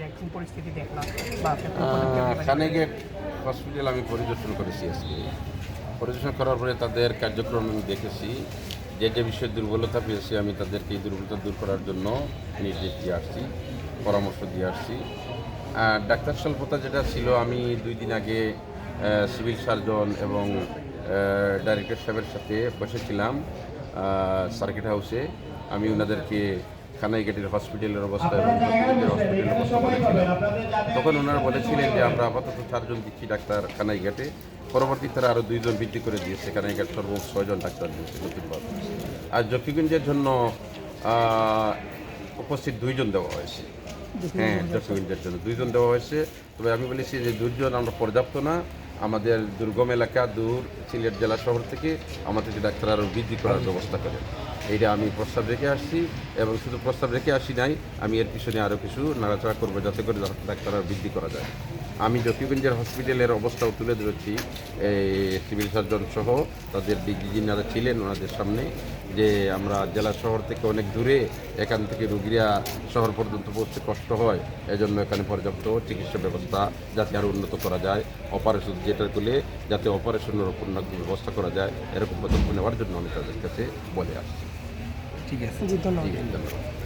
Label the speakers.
Speaker 1: এখন পরিস্থিতি দেখলাম বা
Speaker 2: খানেগেট হসপিটাল আমি পরিদর্শন করেছি আজকে। পরিদর্শন করার পরে তাদের কার্যক্রম আমি দেখেছি। যে যে বিষয়ে দুর্বলতা পেয়েছি আমি তাদেরকে এই দুর্বলতা দূর করার জন্য নির্দেশ দিয়ে আসছি, পরামর্শ দিয়ে আসছি। ডাক্তার স্বল্পতা যেটা ছিল, আমি 2 দিন আগে সিভিল সার্জন এবং ডাইরেক্টর সাহেবের সাথে বসেছিলাম সার্কিট হাউসে। আমি ওনাদেরকে খানাইঘাটের হসপিটালের অবস্থা এবং হসপিটালের অবস্থা বলেছিলাম। তখন ওনারা বলেছিলেন যে আমরা আপাতত 4 জন দিচ্ছি ডাক্তার খানাইঘাটে, পরবর্তীতে আরও 2 জন বৃদ্ধি করে দিয়েছে। খানাইঘাট সর্বমোট 6 জন ডাক্তার দিয়েছে নতুনভাবে। আর জকিগঞ্জের জন্য উপস্থিত 2 জন দেওয়া হয়েছে। হ্যাঁ, জকিগঞ্জের জন্য 2 জন দেওয়া হয়েছে। তবে আমি বলেছি যে 2 জন আমরা পর্যাপ্ত না, আমাদের দুর্গম এলাকা দূর সিলেট জেলা শহর থেকে আমাদেরকে ডাক্তার আরও বৃদ্ধি করার ব্যবস্থা করেন। এইটা আমি প্রস্তাব রেখে আসছি এবং শুধু প্রস্তাব রেখে আসি নাই, আমি এর পিছনে আরও কিছু নাড়াচাড়া করবো যাতে করে ডাক্তার আরও বৃদ্ধি করা যায়। আমি জকিগঞ্জের হসপিটালের অবস্থাও তুলে ধরেছি সিভিল সার্জন সহ তাদের যিনারা ছিলেন ওনাদের সামনে, যে আমরা জেলা শহর থেকে অনেক দূরে, এখান থেকে রোগীরা শহর পর্যন্ত পৌঁছতে কষ্ট হয়, এজন্য এখানে পর্যাপ্ত চিকিৎসা ব্যবস্থা যাতে আরও উন্নত করা যায়, অপারেশন যেটা করলে যাতে অপারেশনের পূর্ণাঙ্গ ব্যবস্থা করা যায়, এরকম পদক্ষেপ নেওয়ার জন্য আমি তাদের কাছে বলে আসছি।
Speaker 1: ঠিক আছে, ধন্যবাদ।
Speaker 2: ধন্যবাদ।